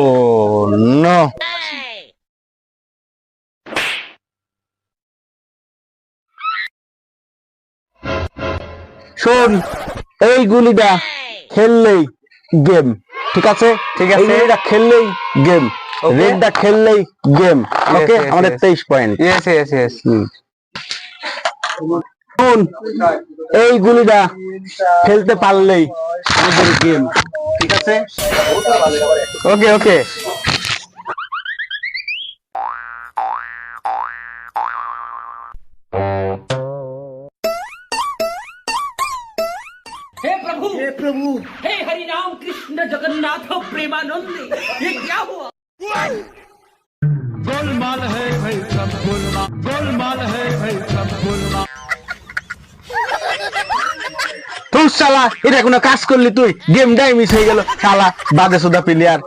ও no. শোন, এই গুলিটা খেললেই গেম, ঠিক আছে? ঠিক এই আছে। গুলিটা খেললেই গেম, Okay. রেডটা খেললেই গেম। ওকে, yes, আমাদের yes. 23 পয়েন্ট। yes. শোন, এই গুলিটা খেলতে পারলেই আমাদের গেম, ঠিক আছে? Okay. हे प्रभु हे हरि राम कृष्ण जगन्नाथ प्रेमानंद ये क्या हुआ। गोलमाल है भाई सब गोलमाल है भाई सब गोलमाल। তুই শালা, এটা কোনো কাজ করলি? তুই গেমটাই মিস হয়ে গেল শালা, বাদে সুদা প্লেয়ার।